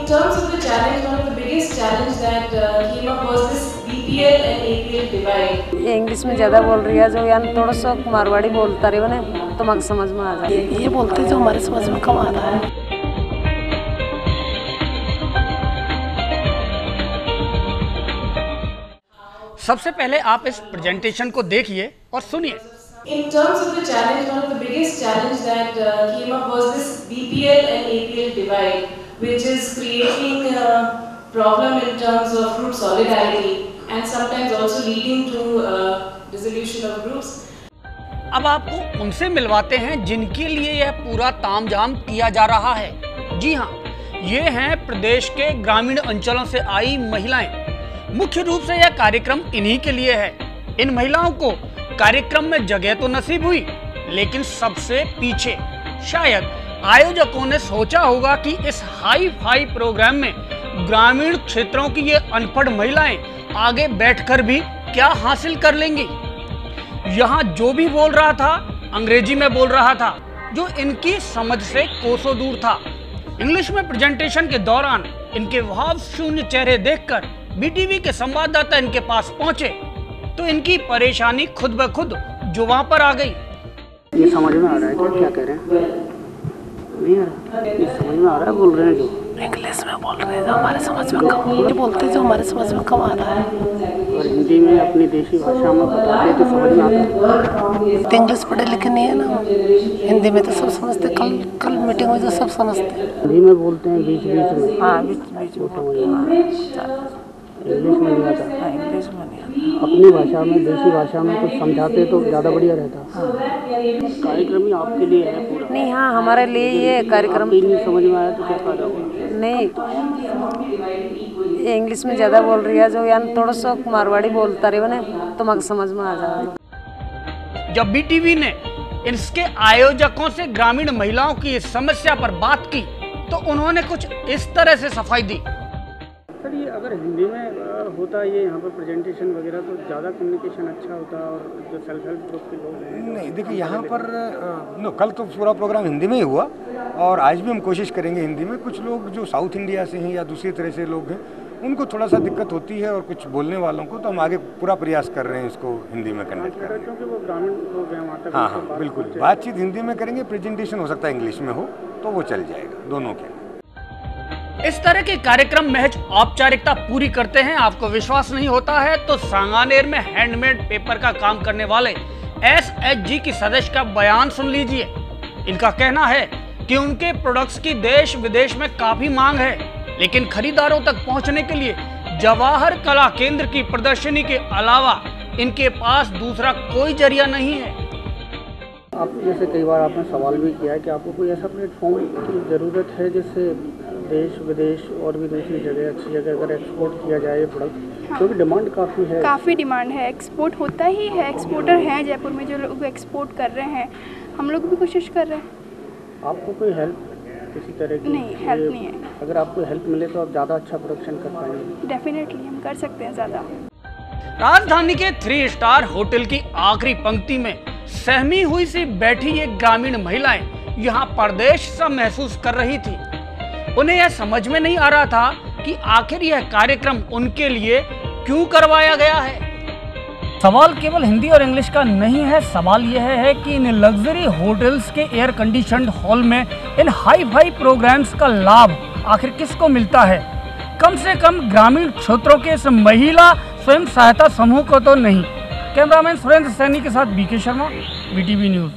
terms of the challenge, one of the biggest challenge that came up was this BPL and APL divide. ये English में ज़्यादा बोल रही है, जो यानी थोड़ा सा मारवाड़ी बोलता रहे बने तो मग समझ में आ जाए। ये बोलते जो हमारे समझ में कम आ रहा है। सबसे पहले आप इस प्रेजेंटेशन को देखिए और सुनिए। In terms of the challenge, one of the biggest challenge that came up was this BPL and APL divide, which is creating a problem in terms of group solidarity and sometimes also leading to dissolution of groups. अब आपको उनसे मिलवाते हैं जिनके लिए यह पूरा तामझाम किया जा रहा है। जी हाँ, ये हैं प्रदेश के ग्रामीण अंचलों से आई महिलाएं। मुख्य रूप से यह कार्यक्रम इन्हीं के लिए है। इन महिलाओं को कार्यक्रम में जगह तो नसीब हुई, लेकिन सबसे पीछे। शायद आयोजकों ने सोचा होगा कि इस हाई फाई प्रोग्राम में ग्रामीण क्षेत्रों की ये अनपढ़ महिलाएं आगे बैठकर भी क्या हासिल कर लेंगी। यहाँ जो भी बोल रहा था अंग्रेजी में बोल रहा था, जो इनकी समझ से कोसों दूर था। इंग्लिश में प्रेजेंटेशन के दौरान इनके भाव शून्य चेहरे देखकर बीटीवी के संवाददाता इनके पास पहुंचे तो इनकी परेशानी खुद ब खुद जुबां पर आ गई। ये समझ में आ रहा है क्या कह रहे हैं? नहीं आ रहा, ये समझ में आ रहा है, बोल रहे हैं जो इंग्लिश में बोल रहे हैं जो हमारे समझ में कम, ये बोलते जो हमारे समझ में कम आ रहा है। और हिंदी में अपनी देशी भाषा में बताते तो समझ में आता है। इंग्लिश पढ़े लिखे नहीं है ना, हिंदी में तो सब समझते। कल मीटिंग में जो सब समझते हिंदी में बोलते हैं बीच बीच में। हाँ, बीच में इंग्लिश में नहीं आता। हाँ, इंग्लिश में नहीं आता। अपनी भाषा में, देशी भाषा में कुछ समझाते तो ज़्यादा बढ़िया रहता। कार्यक्रम ही आपके लिए है पूरा? नहीं, हाँ, हमारे लिए ये कार्यक्रम नहीं समझ में आया तो क्या फायदा होगा? नहीं, ये इंग्लिश में ज़्यादा बोल रही है, जो यानी थोड़ा सा मारवाड़ी बोलता रहे बने तो मग समझ में आ जाए। जब बीटीवी ने इसके आयोजकों से ग्रामीण महिलाओं की इस समस्या पर बात की तो उन्होंने कुछ इस तरह से सफाई दी। सर, ये अगर हिंदी में होता ये यहाँ पर प्रेजेंटेशन वगैरह तो ज़्यादा कम्युनिकेशन अच्छा होता और जो सेल्फ हेल्प ग्रुप के लोग हैं। नहीं, देखिए यहाँ पर कल तो पूरा प्रोग्राम हिंदी में ही हुआ और आज भी हम कोशिश करेंगे हिंदी में। कुछ लोग जो साउथ इंडिया से हैं या दूसरी तरह से लोग हैं उनको थोड़ा सा दिक्कत होती है और कुछ बोलने वालों को, तो हम आगे पूरा प्रयास कर रहे हैं इसको हिंदी में कंडक्ट करने। क्योंकि वो ग्रामीण लोग हैं वहाँ तक। हाँ, बिल्कुल, बातचीत हिंदी में करेंगे। प्रेजेंटेशन हो सकता है इंग्लिश में हो तो वो चल जाएगा दोनों के। इस तरह के कार्यक्रम महज औपचारिकता पूरी करते हैं। आपको विश्वास नहीं होता है तो सांगानेर में हैंडमेड पेपर का काम करने वाले SHG की सदस्य का बयान सुन लीजिए। इनका कहना है कि उनके प्रोडक्ट्स की देश विदेश में काफी मांग है, लेकिन खरीदारों तक पहुंचने के लिए जवाहर कला केंद्र की प्रदर्शनी के अलावा इनके पास दूसरा कोई जरिया नहीं है। आप जैसे कई बार आपने सवाल भी किया है कि आपको कोई ऐसा प्लेटफॉर्म की ज़रूरत है जिससे देश विदेश और भी दूसरी जगह, अच्छी जगह अगर एक्सपोर्ट किया जाए प्रोडक्ट। हाँ। क्योंकि डिमांड काफ़ी है। काफ़ी डिमांड है, एक्सपोर्ट होता ही है। एक्सपोर्टर हैं जयपुर में जो लोग एक्सपोर्ट कर रहे हैं, हम लोग भी कोशिश कर रहे हैं। आपको कोई हेल्प किसी तरह की? नहीं, हेल्प नहीं है। अगर आपको हेल्प मिले तो आप ज़्यादा अच्छा प्रोडक्शन कर पाएंगे। डेफिनेटली हम कर सकते हैं ज़्यादा। राजधानी के 3 स्टार होटल की आखिरी पंक्ति में सहमी हुई सी बैठी ये ग्रामीण महिलाएं यहाँ परदेश सा महसूस कर रही थी। उन्हें यह समझ में नहीं आ रहा था कि आखिर यह कार्यक्रम उनके लिए क्यों करवाया गया है। सवाल केवल हिंदी और इंग्लिश का नहीं है, सवाल यह है कि इन लग्जरी होटल्स के एयर कंडीशन्ड हॉल में इन हाई फाई प्रोग्राम्स का लाभ आखिर किसको मिलता है। कम से कम ग्रामीण क्षेत्रों के इस महिला स्वयं सहायता समूह को तो नहीं। कैमरामैन सुरेंद्र सैनी के साथ BK शर्मा, BTV न्यूज़।